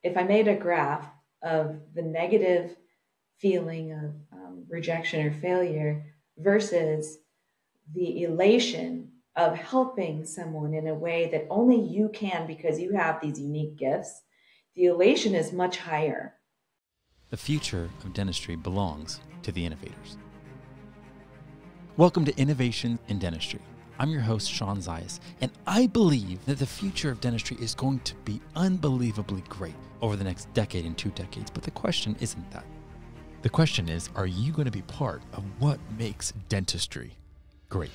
if I made a graph of the negative feeling of rejection or failure versus the elation of helping someone in a way that only you can because you have these unique gifts, the elation is much higher. The future of dentistry belongs to the innovators. Welcome to Innovation in Dentistry. I'm your host, Sean Zayas, and I believe that the future of dentistry is going to be unbelievably great over the next decade and 2 decades, but the question isn't that. The question is, are you going to be part of what makes dentistry great?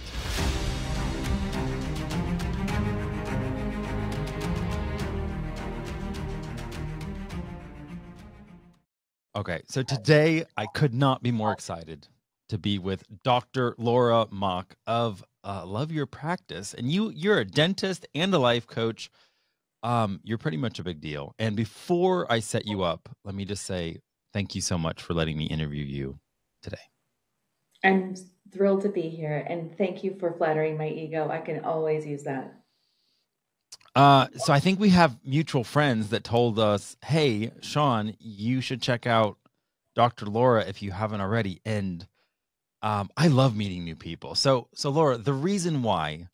Okay, so today I could not be more excited to be with Dr. Laura Mach of Love Your Practice. And you're a dentist and a life coach. You're pretty much a big deal. And before I set you up, let me just say thank you so much for letting me interview you today. I'm thrilled to be here, and thank you for flattering my ego. I can always use that. So I think we have mutual friends that told us, hey, Sean, you should check out Dr. Laura if you haven't already. And I love meeting new people. So Laura, the reason why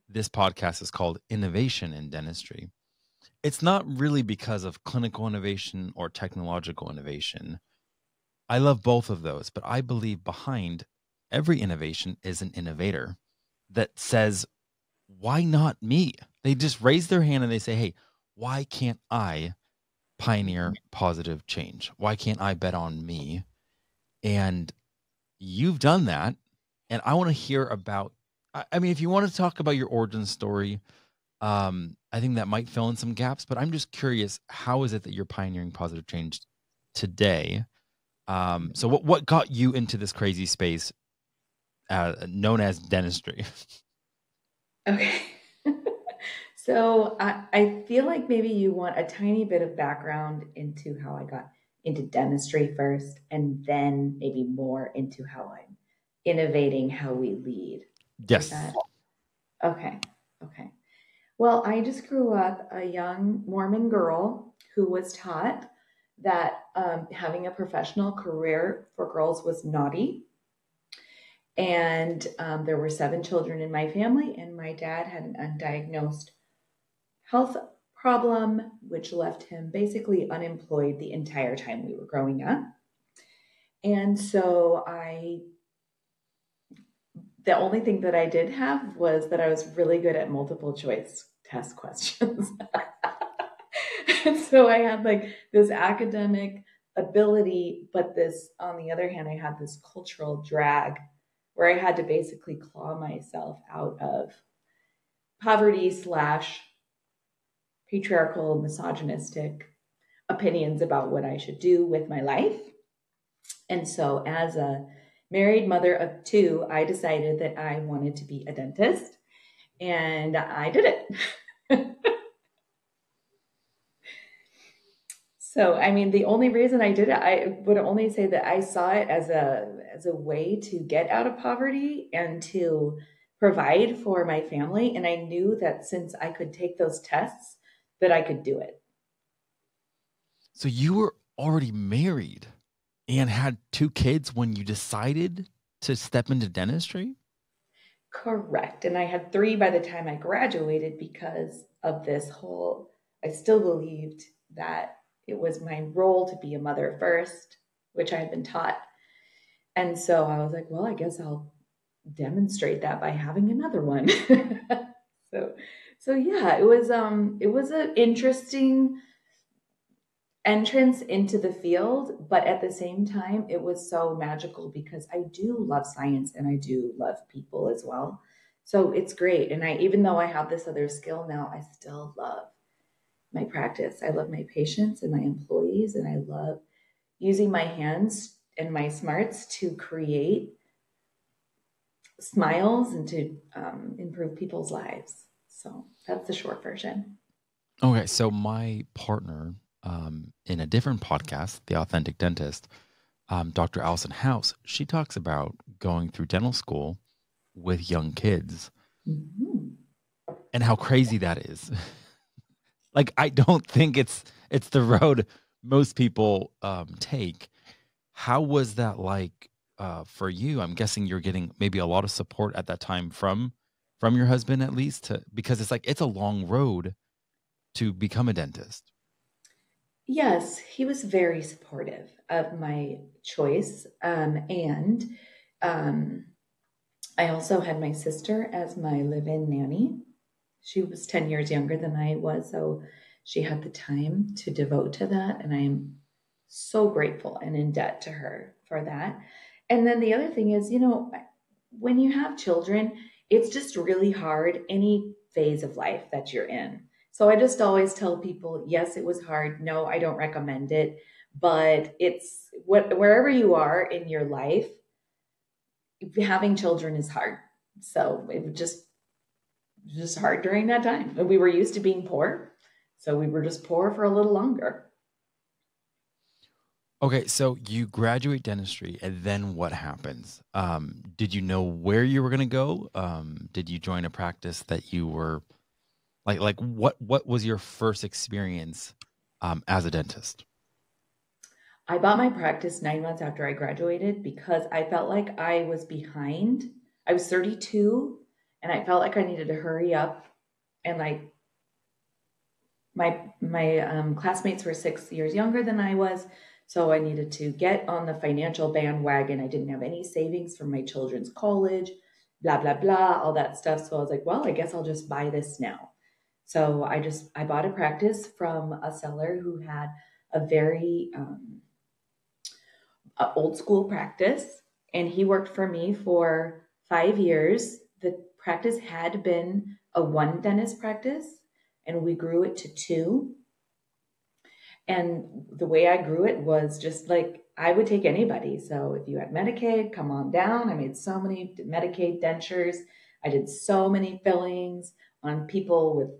this podcast is called Innovation in Dentistry, it's not really because of clinical innovation or technological innovation. I love both of those, but I believe behind every innovation is an innovator that says, why not me? They just raise their hand and they say, hey, why can't I pioneer positive change? Why can't I bet on me? And you've done that. And I want to hear about, I mean, if you want to talk about your origin story, I think that might fill in some gaps, but I'm just curious, how is it that you're pioneering positive change today? So what got you into this crazy space known as dentistry? Okay. So I feel like maybe you want a tiny bit of background into how I got into dentistry first, and then maybe more into how I'm innovating how we lead. Is Yes. that okay? Okay. Well, I just grew up a young Mormon girl who was taught that having a professional career for girls was naughty. And there were 7 children in my family, and my dad had an undiagnosed health problem, which left him basically unemployed the entire time we were growing up. And so the only thing that I did have was that I was really good at multiple choice test questions. And so I had like this academic ability, but this, on the other hand, I had this cultural drag where I had to basically claw myself out of poverty / patriarchal, misogynistic opinions about what I should do with my life. And so as a married mother of 2, I decided that I wanted to be a dentist, and I did it. So, I mean, the only reason I did it, I would only say that I saw it as a way to get out of poverty and to provide for my family. And I knew that since I could take those tests, that I could do it. So you were already married and had 2 kids when you decided to step into dentistry? Correct. And I had 3 by the time I graduated because of this whole, I still believed that it was my role to be a mother first, which I had been taught. And so I was like, well, I guess I'll demonstrate that by having another one. So yeah, it was an interesting entrance into the field, but at the same time, it was so magical because I do love science and I do love people as well. So it's great. And even though I have this other skill now, I still love my practice. I love my patients and my employees, and I love using my hands and my smarts to create smiles and to improve people's lives. So that's the short version. Okay, so my partner in a different podcast, The Authentic Dentist, Dr. Allison House, she talks about going through dental school with young kids and how crazy that is. Like, I don't think it's the road most people take. How was that like for you? I'm guessing you're getting maybe a lot of support at that time from your husband, at least, because it's like it's a long road to become a dentist. Yes, he was very supportive of my choice. And um, I also had my sister as my live in nanny. She was 10 years younger than I was, so she had the time to devote to that. And I am so grateful and in debt to her for that. And then the other thing is, when you have children, it's just really hard any phase of life that you're in. So I just always tell people, yes, it was hard. No, I don't recommend it, but it's wherever you are in your life, having children is hard. So it was just hard during that time. And we were used to being poor. So we were just poor for a little longer. Okay, so you graduate dentistry, and then what happens? Did you know where you were going to go? Did you join a practice that you were like what was your first experience as a dentist? I bought my practice 9 months after I graduated because I felt like I was behind. I was 32 and I felt like I needed to hurry up. And like my classmates were 6 years younger than I was. So I needed to get on the financial bandwagon. I didn't have any savings from my children's college, blah, blah, blah, all that stuff. So I was like, well, I guess I'll just buy this now. So I bought a practice from a seller who had a very old school practice, and he worked for me for 5 years. The practice had been a one dentist practice, and we grew it to two. And the way I grew it was just like I would take anybody. So if you had Medicaid, come on down. I made so many Medicaid dentures. I did so many fillings on people with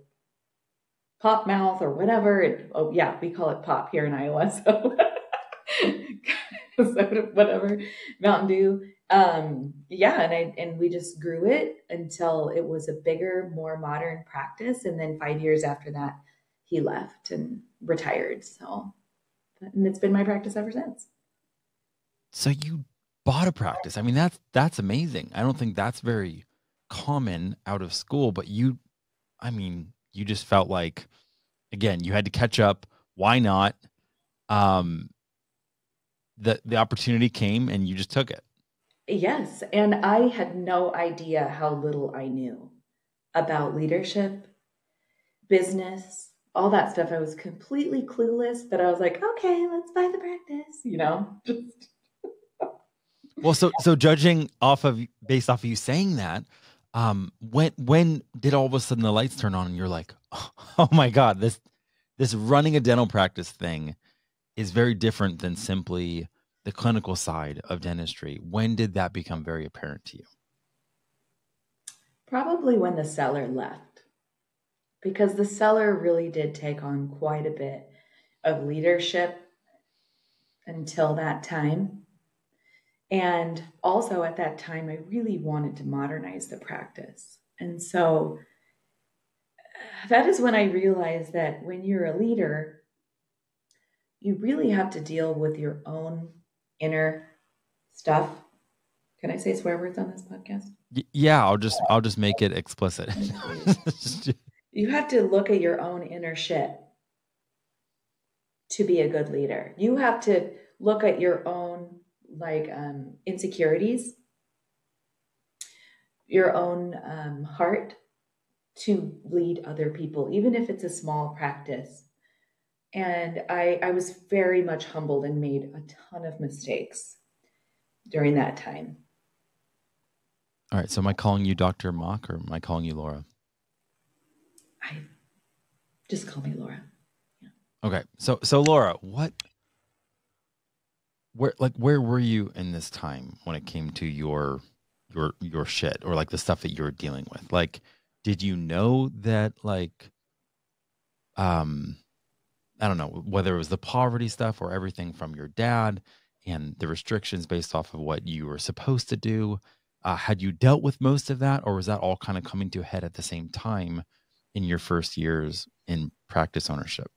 pop mouth or whatever. Oh, yeah, we call it pop here in Iowa. So, so whatever, Mountain Dew. Yeah, and we just grew it until it was a bigger, more modern practice. And then 5 years after that, he left and retired. So, and it's been my practice ever since. So you bought a practice. I mean, that's amazing. I don't think that's very common out of school, but I mean, you just felt like, again, you had to catch up. Why not? Um, the opportunity came and you just took it. Yes, and I had no idea how little I knew about leadership, business, all that stuff. I was completely clueless, but I was like, okay, let's buy the practice. Well, so judging based off of you saying that, when did all of a sudden the lights turn on and you're like, oh my God, this running a dental practice thing is very different than simply the clinical side of dentistry. When did that become very apparent to you? Probably when the seller left, because the seller really did take on quite a bit of leadership until that time. And also at that time, I really wanted to modernize the practice. And so that is when I realized that when you're a leader, you really have to deal with your own inner stuff. Can I say swear words on this podcast? Yeah, I'll just make it explicit. You have to look at your own inner shit to be a good leader. You have to look at your own insecurities, your own heart to lead other people, even if it's a small practice. And I was very much humbled and made a ton of mistakes during that time. All right. So am I calling you Dr. Mach or am I calling you Laura? I just call me Laura. Yeah. Okay. So Laura, where were you in this time when it came to your shit or like the stuff that you were dealing with? Like, did you know that I don't know whether it was the poverty stuff or everything from your dad and the restrictions based off of what you were supposed to do? Had you dealt with most of that, or was that all kind of coming to a head at the same time in your first years in practice ownership?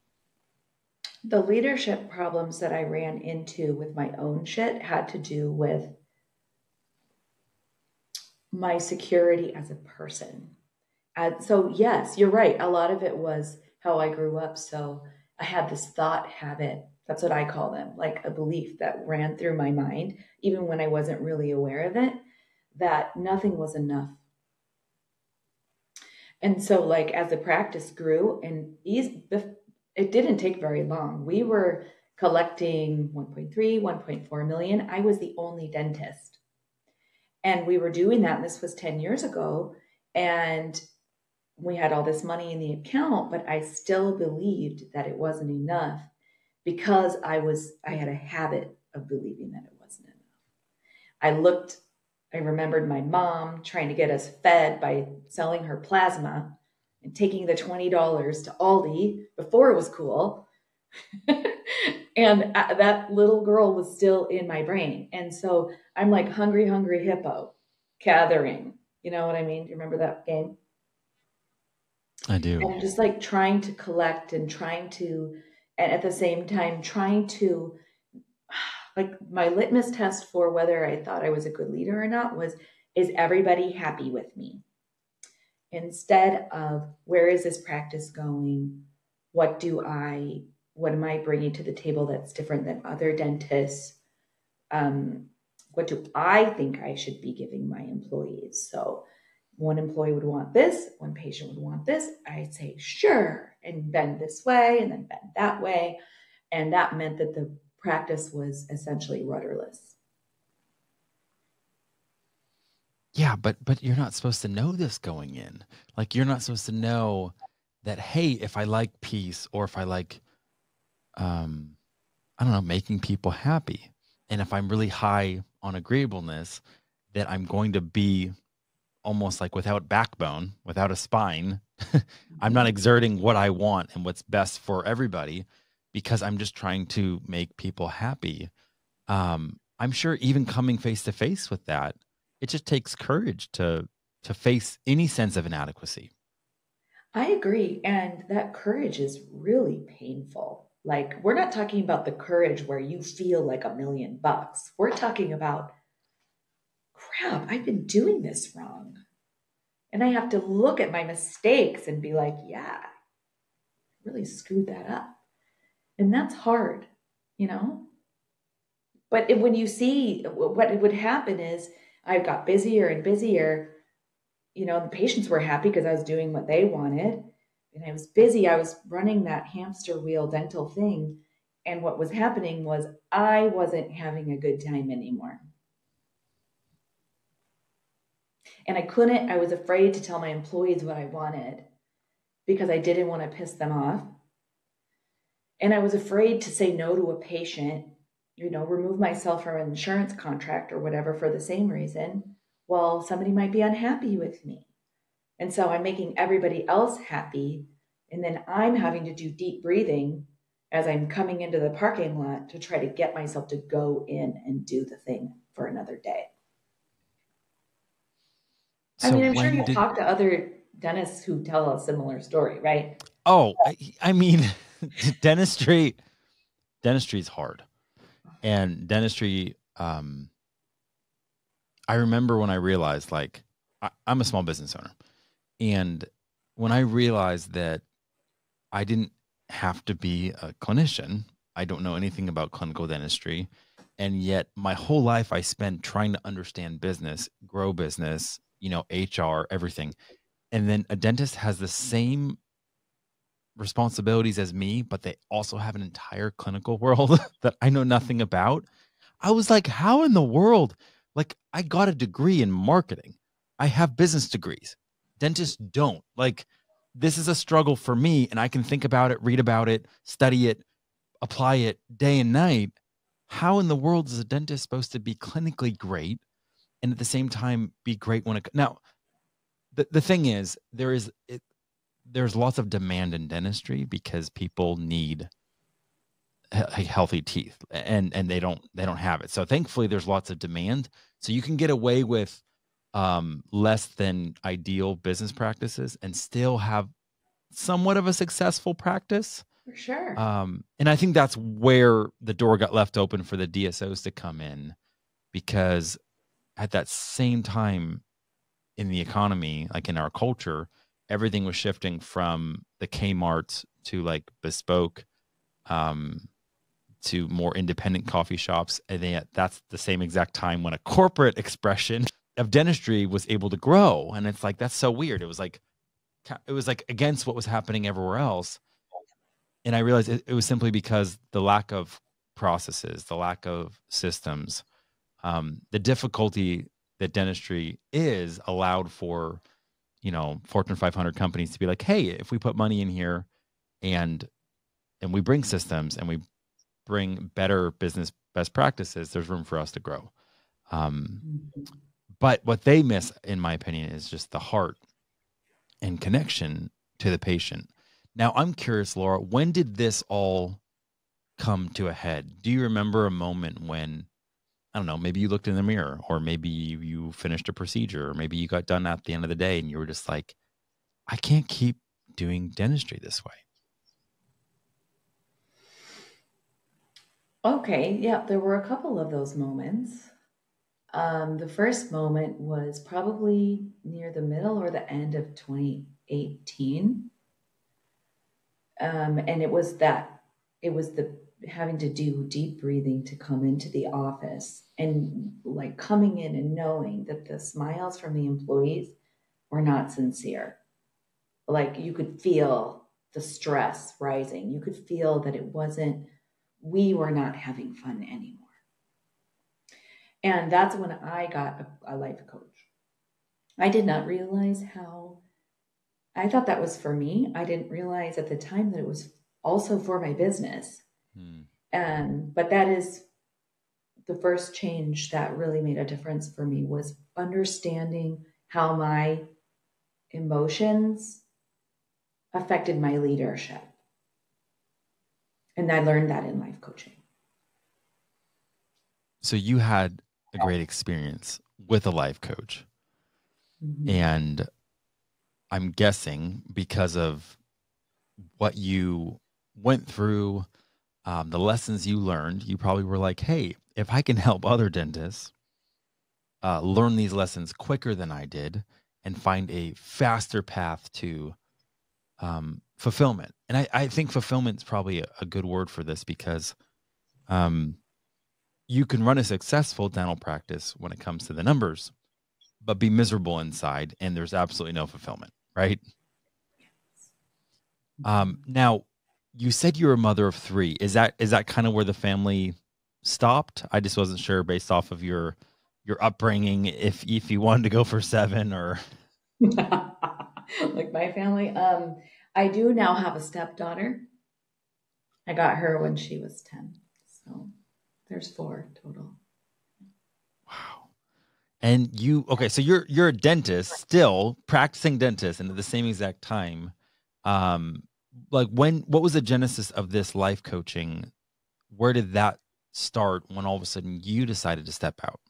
The leadership problems that I ran into with my own shit had to do with my security as a person. And so, yes, you're right. A lot of it was how I grew up. So I had this thought habit. That's what I call them, like a belief that ran through my mind, even when I wasn't really aware of it, that nothing was enough. And so, like, as the practice grew, it didn't take very long. We were collecting 1.3, 1.4 million. I was the only dentist. And we were doing that. And this was 10 years ago. And we had all this money in the account, but I still believed that it wasn't enough because I had a habit of believing that it wasn't enough. I remembered my mom trying to get us fed by selling her plasma and taking the $20 to Aldi before it was cool. And that little girl was still in my brain. And so I'm like hungry, hungry hippo gathering. You know what I mean? Do you remember that game? I do. And just like trying to collect and and at the same time, trying to, like, my litmus test for whether I thought I was a good leader or not was, is everybody happy with me? Instead of, where is this practice going? What am I bringing to the table that's different than other dentists? What do I think I should be giving my employees? So one employee would want this, one patient would want this. I'd say, sure, and bend this way and then bend that way. And that meant that the practice was essentially rudderless. Yeah, but you're not supposed to know this going in. Like, you're not supposed to know that, hey, if I like peace, or if I like, I don't know, making people happy, and if I'm really high on agreeableness, that I'm going to be almost like without backbone, without a spine. I'm not exerting what I want and what's best for everybody, because I'm just trying to make people happy. I'm sure even coming face to face with that, it just takes courage to face any sense of inadequacy. I agree. And that courage is really painful. Like, we're not talking about the courage where you feel like $1 million. We're talking about, crap, I've been doing this wrong. And I have to look at my mistakes and be like, yeah, I really screwed that up. And that's hard, you know? But when you see what would happen is, I got busier and busier. You know, the patients were happy because I was doing what they wanted. And I was busy. I was running that hamster wheel dental thing. And what was happening was, I wasn't having a good time anymore. And I was afraid to tell my employees what I wanted because I didn't want to piss them off. And I was afraid to say no to a patient, you know, remove myself from an insurance contract or whatever for the same reason. Well, somebody might be unhappy with me. And so I'm making everybody else happy. And then I'm having to do deep breathing as I'm coming into the parking lot to try to get myself to go in and do the thing for another day. I So mean, I'm sure when you've did, talked to other dentists who tell a similar story, right? oh, I mean, dentistry, dentistry is hard. And dentistry, I remember when I realized, like, I'm a small business owner. And when I realized that I didn't have to be a clinician, I don't know anything about clinical dentistry. And yet my whole life I spent trying to understand business, grow business, you know, HR, everything. And then a dentist has the same responsibilities as me, but they also have an entire clinical world that I know nothing about. I was like, how in the world? Like, I got a degree in marketing. I have business degrees. Dentists don't. Like, this is a struggle for me, and I can think about it, read about it, study it, apply it day and night. How in the world is a dentist supposed to be clinically great and at the same time be great when it now the thing is there's lots of demand in dentistry because people need healthy teeth and they don't have it. So thankfully there's lots of demand. So you can get away with less than ideal business practices and still have somewhat of a successful practice. For sure. And I think that's where the door got left open for the DSOs to come in, because at that same time in the economy, like in our culture, everything was shifting from the Kmarts to like bespoke, to more independent coffee shops. And then that's the same exact time when a corporate expression of dentistry was able to grow. And it's like, that's so weird. It was like against what was happening everywhere else. And I realized it was simply because the lack of processes, the lack of systems, the difficulty that dentistry is allowed for, Fortune 500 companies to be like, hey, if we put money in here and we bring systems and we bring better business best practices, there's room for us to grow. But what they miss, in my opinion, is just the heart and connection to the patient. Now, I'm curious, Laura, when did this all come to a head? Do you remember a moment when, I don't know, maybe you looked in the mirror, or maybe you finished a procedure, or maybe you got done at the end of the day and you were just like, I can't keep doing dentistry this way? Okay, yeah, there were a couple of those moments. The first moment was probably near the middle or the end of 2018. And it was the having to do deep breathing to come into the office, and like coming in and knowing that the smiles from the employees were not sincere. Like you could feel the stress rising. You could feel that we were not having fun anymore. And that's when I got a life coach. I did not realize I thought that was for me. I didn't realize at the time that it was also for my business. But that is the first change that really made a difference for me, was understanding how my emotions affected my leadership. And I learned that in life coaching. So you had a great experience with a life coach. Mm-hmm. And I'm guessing because of what you went through, the lessons you learned, you probably were like, hey, if I can help other dentists learn these lessons quicker than I did and find a faster path to fulfillment. And I think fulfillment is probably a good word for this, because you can run a successful dental practice when it comes to the numbers, but be miserable inside, and there's absolutely no fulfillment, right? Now, you said you were a mother of 3. Is that kind of where the family stopped? I just wasn't sure based off of your upbringing if you wanted to go for 7 or like my family. I do now have a stepdaughter. I got her when she was 10. So there's 4 total. Wow. And so you're a dentist, still practicing dentist, and at the same exact time, what was the genesis of this life coaching? Where did that start when all of a sudden you decided to step out?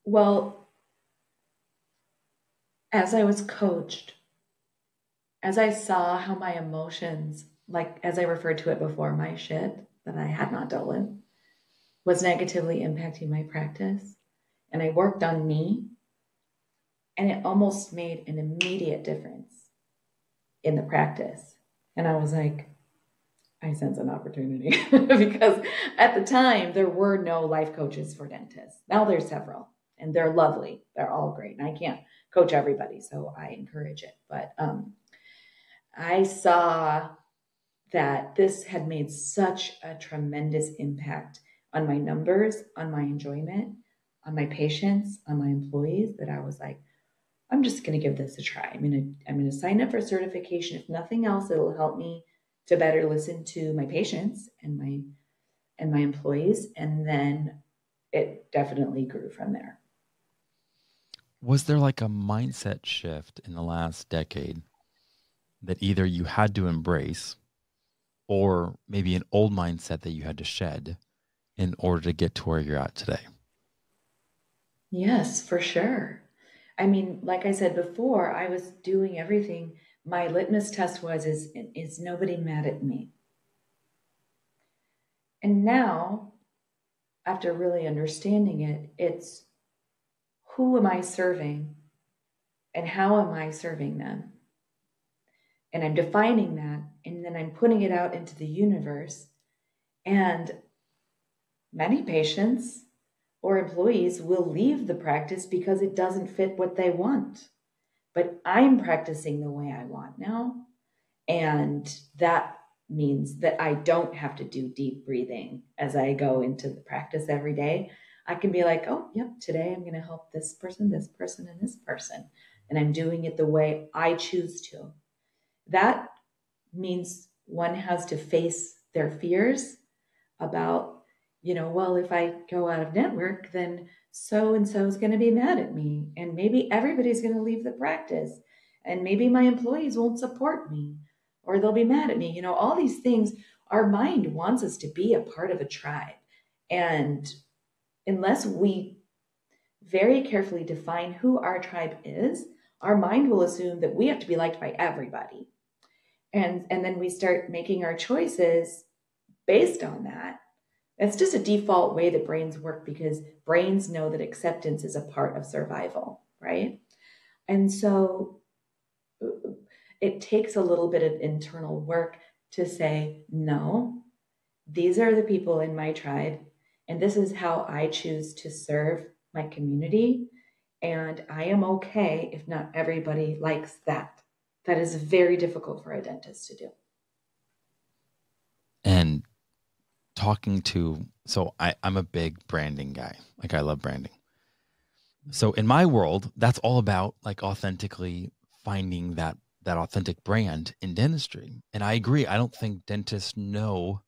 Well, as I was coached, as I saw how my emotions, like as I referred to it before, my shit that I had not dealt with, was negatively impacting my practice, and I worked on me, and it almost made an immediate difference in the practice. And I was like, I sense an opportunity because at the time there were no life coaches for dentists. Now there's several, and they're lovely. They're all great. And I can't coach everybody, so I encourage it. But I saw that this had made such a tremendous impact on my numbers, on my enjoyment, on my patients, on my employees, that I was like, I'm just going to give this a try. I'm going to sign up for certification. If nothing else, it'll help me to better listen to my patients and my employees. And then it definitely grew from there. Was there like a mindset shift in the last decade that either you had to embrace, or maybe an old mindset that you had to shed in order to get to where you're at today? Yes, for sure. I mean, like I said before, I was doing everything my litmus test was, is nobody mad at me? And now, after really understanding it, it's who am I serving and how am I serving them? And I'm defining that, and then I'm putting it out into the universe. And many patients or employees will leave the practice because it doesn't fit what they want. But I'm practicing the way I want now. And that means that I don't have to do deep breathing as I go into the practice every day. I can be like, oh, yep, today I'm going to help this person, and this person. And I'm doing it the way I choose to. That means one has to face their fears about, well, if I go out of network, then so and so is going to be mad at me. And maybe everybody's going to leave the practice. And maybe my employees won't support me or they'll be mad at me. All these things, our mind wants us to be a part of a tribe. And unless we very carefully define who our tribe is, our mind will assume that we have to be liked by everybody. And then we start making our choices based on that. That's just a default way that brains work because brains know that acceptance is a part of survival, right? And so it takes a little bit of internal work to say, no, these are the people in my tribe, and this is how I choose to serve my community. And I am okay if not everybody likes that. That is very difficult for a dentist to do. And I'm a big branding guy. Like, I love branding. So in my world, that's all about like authentically finding that authentic brand in dentistry. And I agree. I don't think dentists know.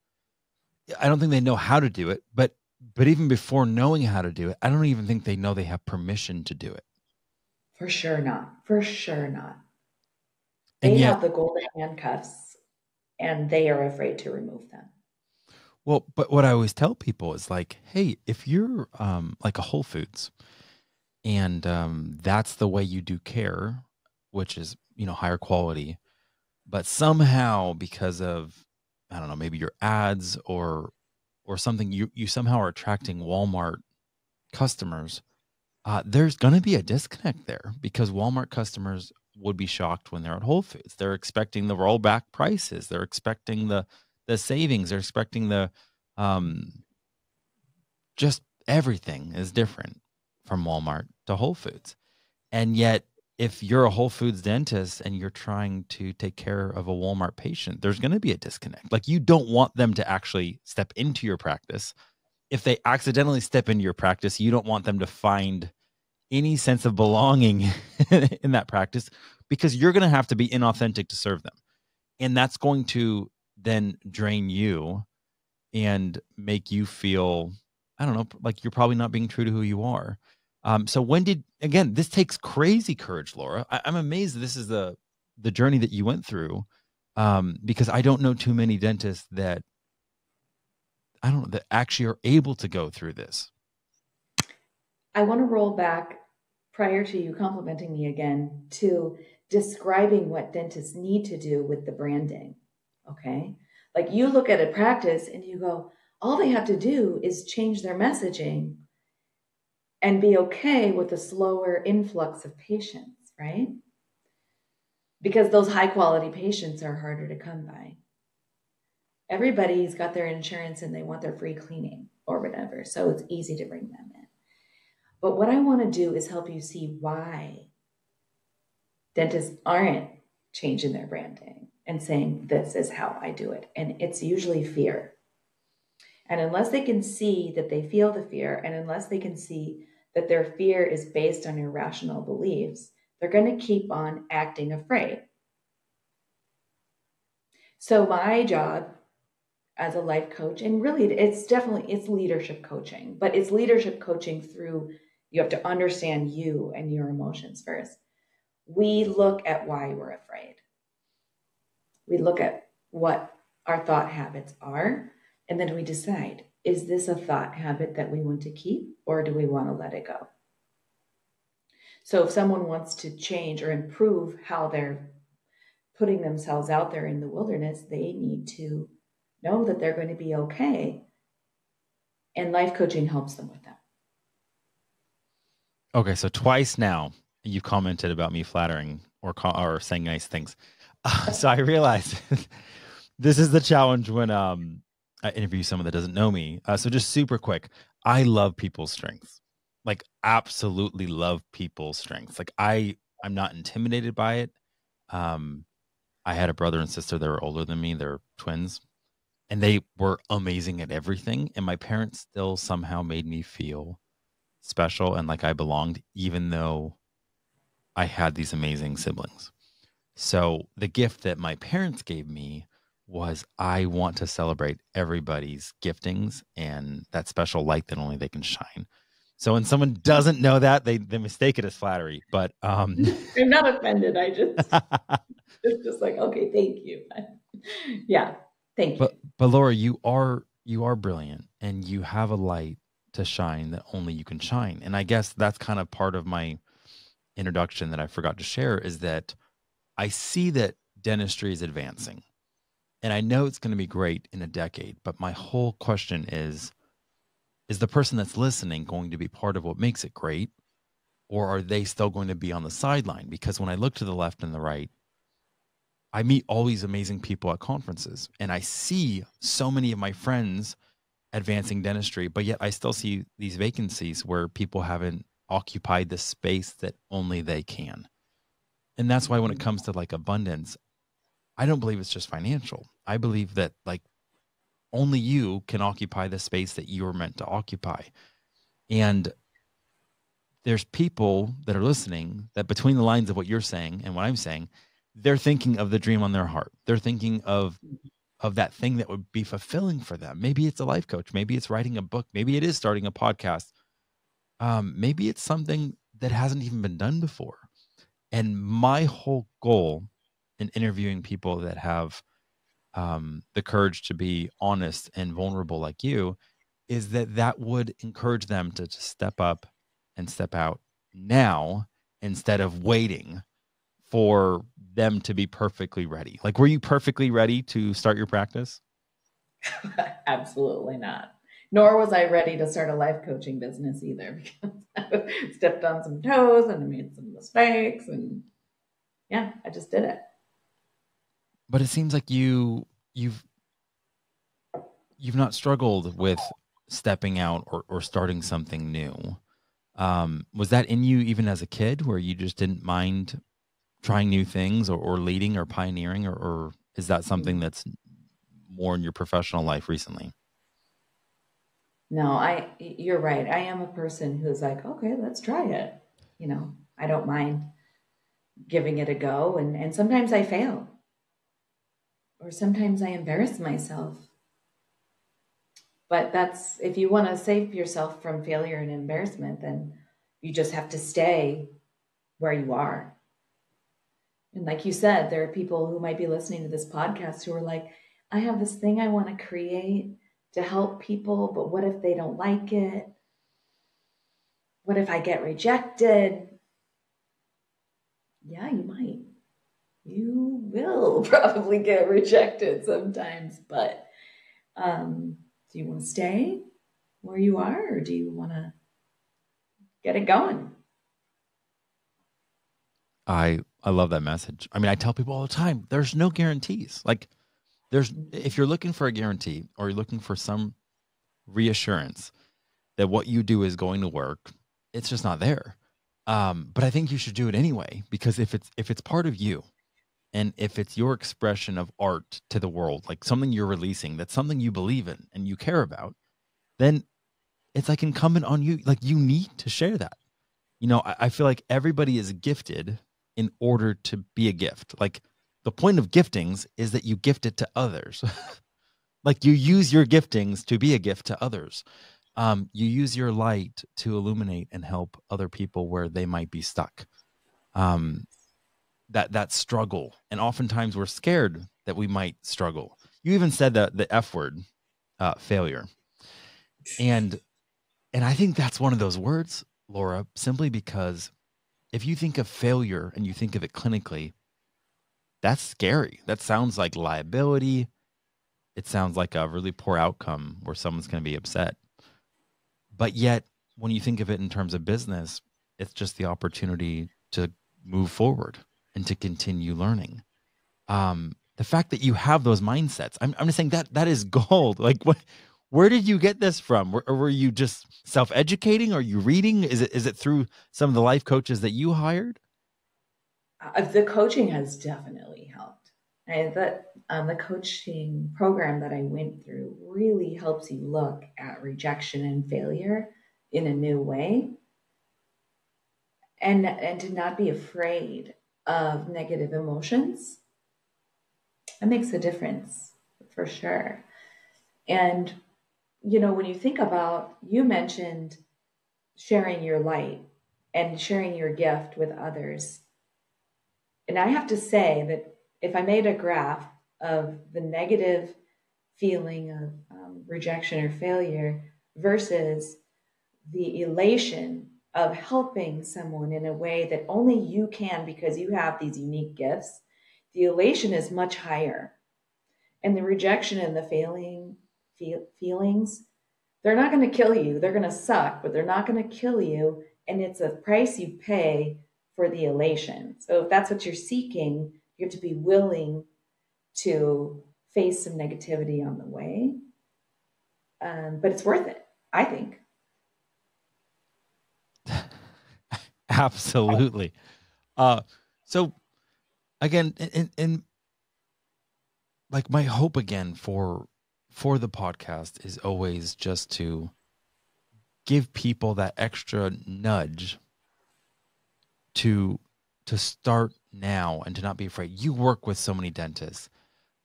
I don't think they know how to do it. But even before knowing how to do it, I don't even think they know they have permission to do it. For sure not. For sure not. And They yet, have the golden handcuffs, and they are afraid to remove them. well, but what I always tell people is like, hey, if you're like a Whole Foods, and that's the way you do care, which is higher quality, but somehow because of, I don't know, maybe your ads or something, you somehow are attracting Walmart customers. There's going to be a disconnect there because Walmart customers would be shocked when they're at Whole Foods. They're expecting the rollback prices. They're expecting the savings. They're expecting the just everything is different from Walmart to Whole Foods. And yet, if you're a Whole Foods dentist and you're trying to take care of a Walmart patient, there's going to be a disconnect. Like, you don't want them to actually step into your practice. If they accidentally step into your practice, you don't want them to find any sense of belonging in that practice because you're going to have to be inauthentic to serve them. And that's going to then drain you and make you feel, I don't know, like you're probably not being true to who you are. So again, this takes crazy courage, Laura. I'm amazed that this is the journey that you went through, because I don't know too many dentists that actually are able to go through this. I want to roll back prior to you complimenting me again to describing what dentists need to do with the branding. Okay. Like, you look at a practice and you go, all they have to do is change their messaging and be okay with a slower influx of patients, right? Because those high quality patients are harder to come by. Everybody's got their insurance and they want their free cleaning or whatever. So it's easy to bring them in. But what I want to do is help you see why dentists aren't changing their branding and saying, this is how I do it. And it's usually fear. And unless they can see that they feel the fear, and unless they can see that their fear is based on irrational beliefs, they're going to keep on acting afraid. So my job as a life coach, and really it's leadership coaching, but it's leadership coaching through, you have to understand you and your emotions first. We look at why we're afraid. We look at what our thought habits are, and then we decide, is this a thought habit that we want to keep, or do we want to let it go? So if someone wants to change or improve how they're putting themselves out there in the wilderness, they need to know that they're going to be okay. And life coaching helps them with that. Okay, so twice now you commented about me flattering or saying nice things. So I realized this is the challenge when I interview someone that doesn't know me. So just super quick, I love people's strengths. Like absolutely love people's strengths. Like I'm not intimidated by it. I had a brother and sister that were older than me. They're twins, and they were amazing at everything. And my parents still somehow made me feel special and like I belonged, even though I had these amazing siblings. So the gift that my parents gave me was I want to celebrate everybody's giftings and that special light that only they can shine. So when someone doesn't know that, they mistake it as flattery. But I'm not offended. It's just like, okay, thank you. Yeah, thank you. But Laura, you are brilliant and you have a light to shine that only you can shine. And I guess that's kind of part of my introduction that I forgot to share is that I see that dentistry is advancing. And I know it's going to be great in a decade, but my whole question is the person that's listening going to be part of what makes it great? Or are they still going to be on the sideline? Because when I look to the left and the right, I meet all these amazing people at conferences and I see so many of my friends advancing dentistry, but yet I still see these vacancies where people haven't occupied the space that only they can. And that's why when it comes to like abundance, I don't believe it's just financial. I believe that like only you can occupy the space that you were meant to occupy. And there's people that are listening that between the lines of what you're saying and what I'm saying, they're thinking of the dream on their heart. They're thinking of that thing that would be fulfilling for them. Maybe it's a life coach. Maybe it's writing a book. Maybe it is starting a podcast. Maybe it's something that hasn't even been done before. And my whole goal in interviewing people that have the courage to be honest and vulnerable like you is that would encourage them to just step up and step out now instead of waiting for them to be perfectly ready. Like, were you perfectly ready to start your practice? Absolutely not. Nor was I ready to start a life coaching business either because I stepped on some toes and I made some mistakes and yeah, I just did it. But it seems like you've not struggled with stepping out or starting something new. Was that in you even as a kid where you just didn't mind trying new things or leading or pioneering or is that something that's more in your professional life recently? No, you're right. I am a person who's like, okay, let's try it. I don't mind giving it a go. And sometimes I fail or sometimes I embarrass myself. But if you want to save yourself from failure and embarrassment, then you just have to stay where you are. And like you said, there are people who might be listening to this podcast who are like, I have this thing I want to create to help people, but what if they don't like it? What if I get rejected? Yeah, you might. You will probably get rejected sometimes, but do you want to stay where you are or do you want to get it going? I love that message. I mean, I tell people all the time, there's no guarantees. Like if you're looking for a guarantee or you're looking for some reassurance that what you do is going to work, it's just not there. But I think you should do it anyway, because if it's part of you and if it's your expression of art to the world, like something you're releasing, that's something you believe in and you care about, then it's like incumbent on you. Like you need to share that. I feel like everybody is gifted in order to be a gift. Like the point of giftings is that you gift it to others. Like you use your giftings to be a gift to others. You use your light to illuminate and help other people where they might be stuck. That struggle, and oftentimes we're scared that we might struggle. You even said the F word, failure, and I think that's one of those words, Laura, simply because if you think of failure and you think of it clinically, That's scary. That sounds like liability. It sounds like a really poor outcome where someone's going to be upset. But yet, when you think of it in terms of business, it's just the opportunity to move forward and to continue learning. The fact that you have those mindsets, I'm just saying that is gold. Like, where did you get this from? Or were you just self-educating? Are you reading? Is it through some of the life coaches that you hired? The coaching has definitely helped. The coaching program that I went through really helps you look at rejection and failure in a new way, and to not be afraid of negative emotions. That makes a difference for sure. And when you think about, you mentioned sharing your light and sharing your gift with others. And I have to say that if I made a graph of the negative feeling of rejection or failure versus the elation of helping someone in a way that only you can because you have these unique gifts, the elation is much higher. And the rejection and the feelings, they're not going to kill you. They're going to suck, but they're not going to kill you. And it's a price you pay for the elation. So if that's what you're seeking, you have to be willing to face some negativity on the way. But it's worth it, I think. Absolutely. So again, in like my hope again for the podcast is always just to give people that extra nudge to start now and to not be afraid. You work with so many dentists.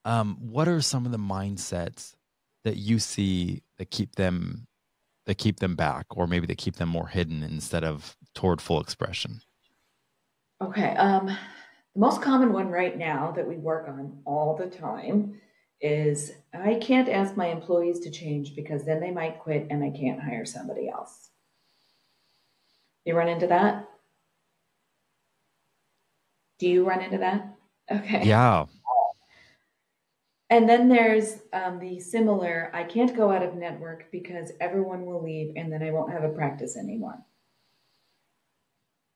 What are some of the mindsets that you see that keep them back, or maybe that keep them more hidden instead of toward full expression? Okay. The most common one right now that we work on all the time is I can't ask my employees to change because then they might quit and I can't hire somebody else. You run into that? Do you run into that? Okay. Yeah. And then there's the similar, I can't go out of network because everyone will leave and then I won't have a practice anymore.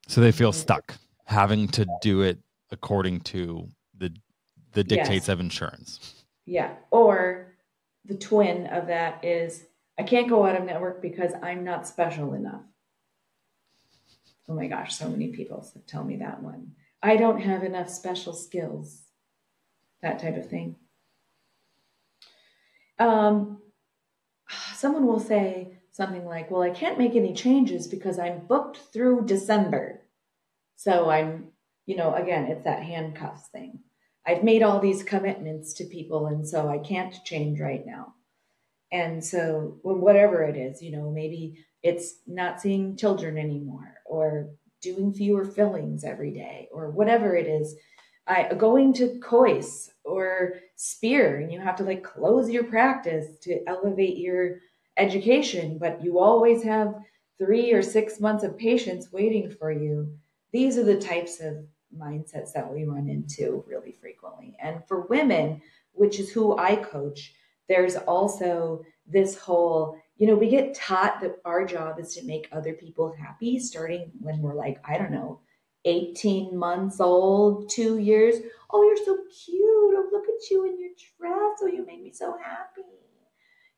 So they feel stuck having to do it according to the dictates Yes. of insurance. Yeah. Or the twin of that is, I can't go out of network because I'm not special enough. Oh my gosh, so many people tell me that one. I don't have enough special skills, that type of thing. Um, Someone will say something like, well, I can't make any changes because I'm booked through December. So again, it's that handcuffs thing. I've made all these commitments to people, and so I can't change right now. And so, whatever it is, maybe it's not seeing children anymore, or doing fewer fillings every day, or whatever it is. Going to COIS or SPEAR, and you have to like close your practice to elevate your education, but you always have 3 or 6 months of patients waiting for you. These are the types of mindsets that we run into really frequently. And for women, which is who I coach, there's also this whole, we get taught that our job is to make other people happy starting when we're like, I don't know, 18 months old, 2 years. Oh, you're so cute. Oh, look at you in your dress. Oh, you made me so happy.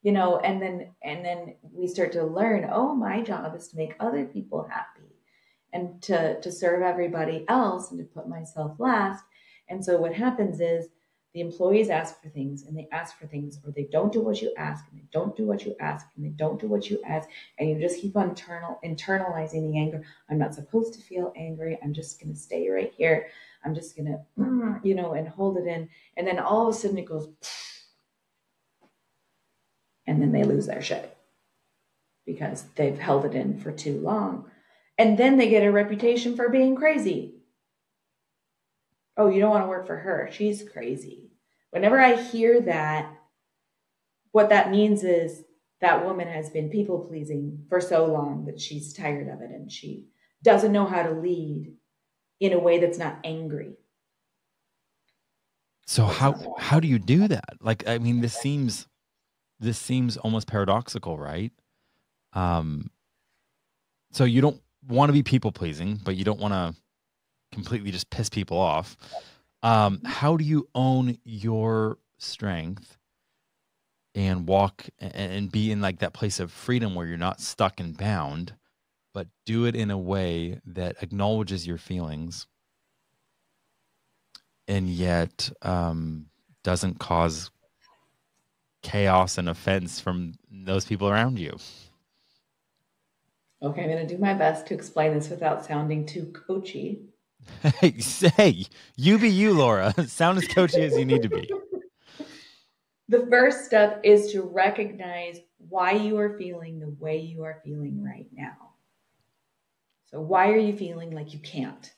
And then we start to learn, oh, my job is to make other people happy and to serve everybody else and to put myself last. And so what happens is the employees ask for things and they ask for things, or they don't do what you ask and they don't do what you ask and they don't do what you ask. And you just keep on internalizing the anger. I'm not supposed to feel angry. I'm just going to stay right here. I'm just going to, and hold it in. And then all of a sudden it goes, and then they lose their shit because they've held it in for too long. And then they get a reputation for being crazy. Oh, you don't want to work for her. She's crazy. Whenever I hear that, what that means is that woman has been people pleasing for so long that she's tired of it and she doesn't know how to lead in a way that's not angry. So how do you do that? Like, I mean, this seems almost paradoxical, right? Um, so you don't want to be people pleasing, but you don't want to completely just piss people off. How do you own your strength and walk and be in like that place of freedom where you're not stuck and bound, but do it in a way that acknowledges your feelings and yet doesn't cause chaos and offense from those people around you? Okay, I'm going to do my best to explain this without sounding too coachy. Hey, you be you, Laura. Sound as coachy as you need to be. The first step is to recognize why you are feeling the way you are feeling right now. So, why are you feeling like you can't?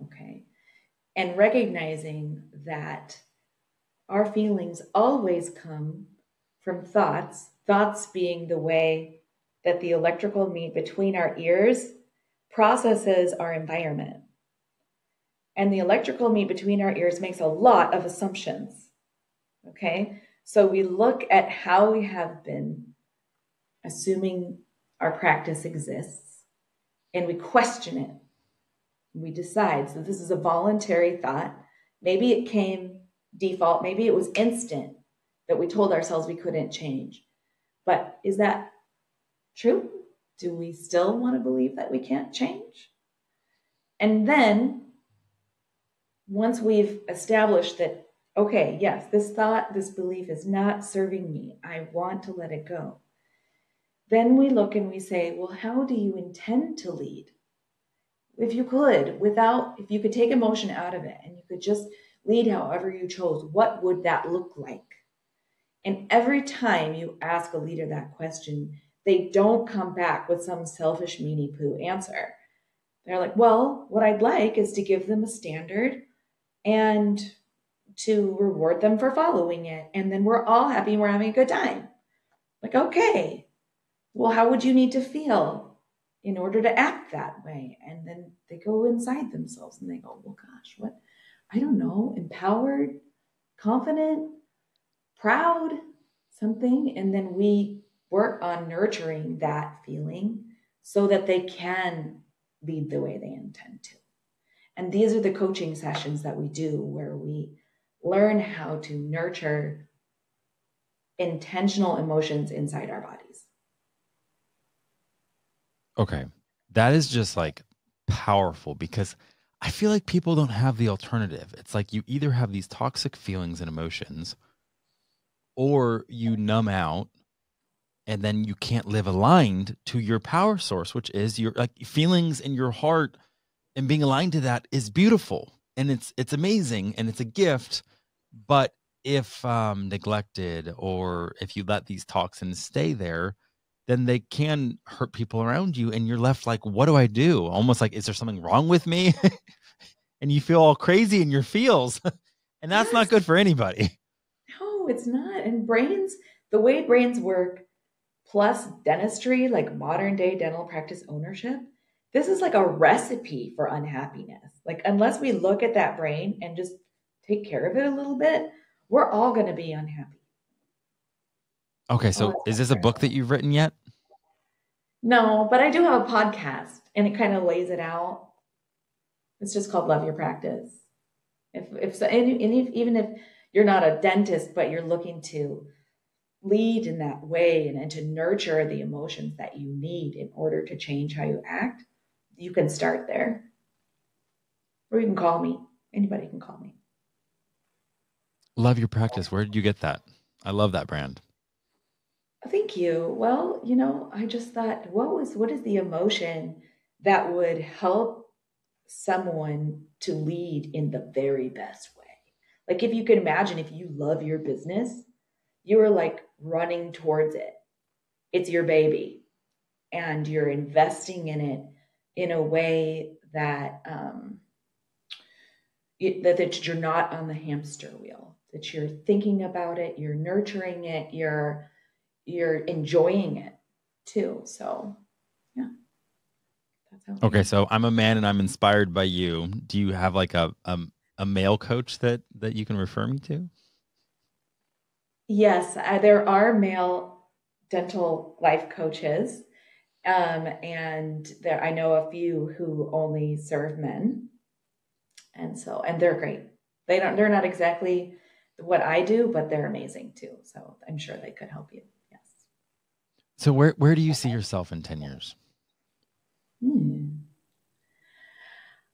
Okay. And recognizing that our feelings always come from thoughts, thoughts being the way that the electrical meat between our ears processes our environment. And the electrical meat between our ears makes a lot of assumptions. Okay. So we look at how we have been assuming our practice exists and we question it. We decide, so this is a voluntary thought. Maybe it came default, maybe it was instant that we told ourselves we couldn't change. But is that true? Do we still want to believe that we can't change? And then once we've established that, okay, yes, this thought, this belief is not serving me, I want to let it go. Then we look and we say, well, how do you intend to lead? If you could, if you could take emotion out of it and you could just lead however you chose, what would that look like? And every time you ask a leader that question, they don't come back with some selfish meanie poo answer. They're like, well, what I'd like is to give them a standard and to reward them for following it. And then we're all happy and we're having a good time. Like, okay, well, how would you need to feel in order to act that way? And then they go inside themselves and they go, well, gosh, what? I don't know, empowered, confident, proud, something. And then we work on nurturing that feeling so that they can lead the way they intend to. And these are the coaching sessions that we do where we learn how to nurture intentional emotions inside our bodies. Okay. That is just like powerful because I feel like people don't have the alternative. It's like you either have these toxic feelings and emotions or you numb out and then you can't live aligned to your power source, which is your like feelings in your heart, and being aligned to that is beautiful and it's amazing and it's a gift. But if neglected or if you let these toxins stay there, then they can hurt people around you and you're left like, what do I do? Almost like, is there something wrong with me? And you feel all crazy in your feels. And that's not Yes. good for anybody. No, it's not. And brains, the way brains work, plus dentistry, like modern day dental practice ownership, this is like a recipe for unhappiness. Like, unless we look at that brain and just take care of it a little bit, we're all going to be unhappy. Okay, so is this a book that you've written yet? No, but I do have a podcast and it kind of lays it out. It's just called Love Your Practice. If so, and even if you're not a dentist, but you're looking to lead in that way and to nurture the emotions that you need in order to change how you act, you can start there. Or you can call me. Anybody can call me. Love Your Practice. Where did you get that? I love that brand. Thank you. Well, I just thought, what is the emotion that would help someone to lead in the very best way? Like, if you could imagine, if you love your business, you are like running towards it. It's your baby, and you're investing in it in a way that that you're not on the hamster wheel. That you're thinking about it, you're nurturing it, you're enjoying it too. So, yeah, that's how. Okay, so I'm a man and I'm inspired by you. Do you have like a a male coach that you can refer me to? Yes, there are male dental life coaches, and I know a few who only serve men, and they're great. They're not exactly what I do, but they're amazing too. So I'm sure they could help you. Yes. So where do you see yourself in 10 years?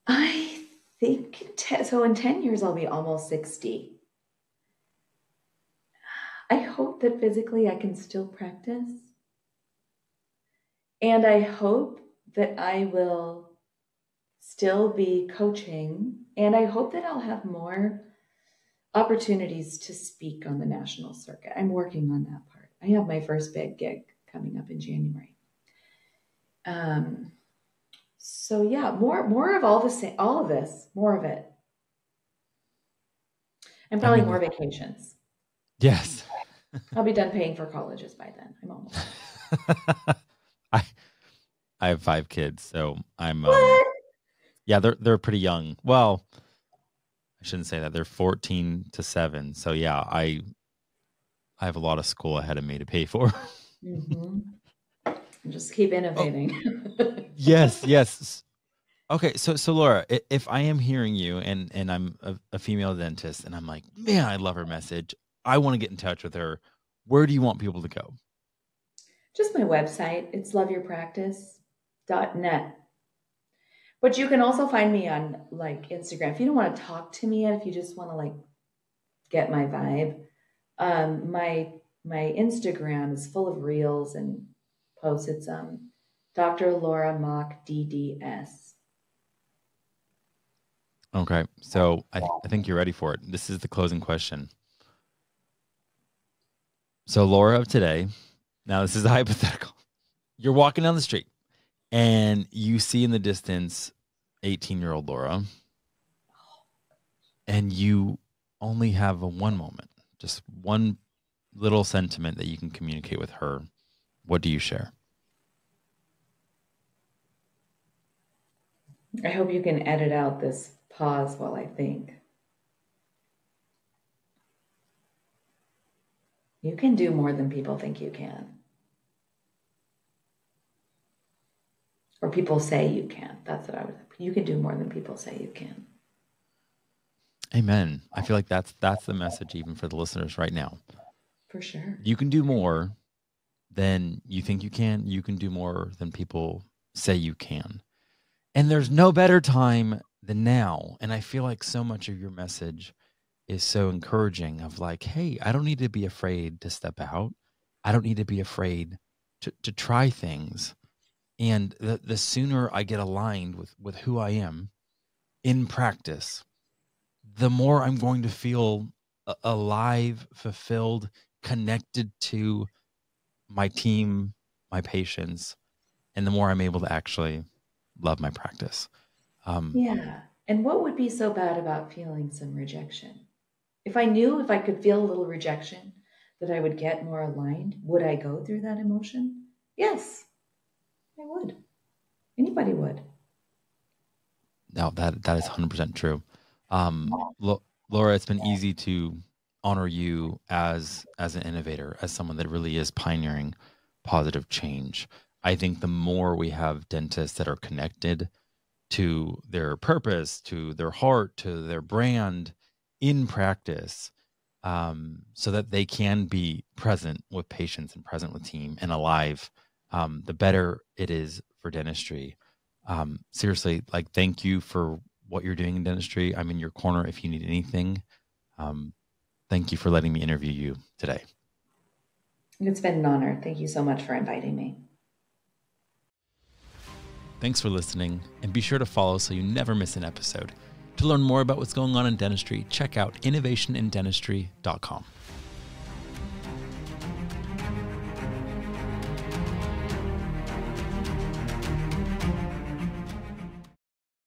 I think so. In 10 years, I'll be almost 60. I hope that physically I can still practice. And I hope that I will still be coaching. And I hope that I'll have more opportunities to speak on the national circuit. I'm working on that part. I have my first big gig coming up in January. So yeah, more of all of this, more of it. And probably more vacations. Yes. I'll be done paying for colleges by then. I'm almost. I have 5 kids, so I'm What? yeah, they're pretty young. Well, I shouldn't say that. They're 14 to 7. So yeah, I have a lot of school ahead of me to pay for. Mm-hmm. Just keep innovating. Oh, yes. Okay, so Laura, if I am hearing you and I'm a female dentist and I'm like, man, I love her message, I want to get in touch with her, where do you want people to go? Just my website. It's loveyourpractice.net. But you can also find me on like Instagram. If you don't want to talk to me, if you just want to like get my vibe, my Instagram is full of reels and posts. It's Dr. Laura Mach DDS. Okay, so I think you're ready for it. This is the closing question. So Laura of today, now this is a hypothetical. You're walking down the street and you see in the distance 18-year-old Laura, and you only have one moment, just one little sentiment that you can communicate with her. What do you share? I hope you can edit out this pause while I think. You can do more than people think you can. Or people say you can. That's what you can do more than people say you can. Amen. I feel like that's the message even for the listeners right now. For sure. You can do more than you think you can. You can do more than people say you can. And there's no better time than now. And I feel like so much of your message is so encouraging of like, hey, I don't need to be afraid to step out. I don't need to be afraid to try things. And the sooner I get aligned with who I am in practice, the more I'm going to feel alive, fulfilled, connected to my team, my patients, and the more I'm able to actually love my practice. Yeah. And what would be so bad about feeling some rejection? If I knew if I could feel a little rejection that I would get more aligned, would I go through that emotion? Yes, I would. Anybody would. No, that is 100% true. Laura, it's been easy to honor you as an innovator, as someone that really is pioneering positive change. I think the more we have dentists that are connected to their purpose, to their heart, to their brand in practice, so that they can be present with patients and present with team and alive, the better it is for dentistry. Seriously, like, thank you for what you're doing in dentistry. I'm in your corner if you need anything. Thank you for letting me interview you today. It's been an honor. Thank you so much for inviting me. Thanks for listening, and be sure to follow so you never miss an episode. To learn more about what's going on in dentistry, check out innovationindentistry.com.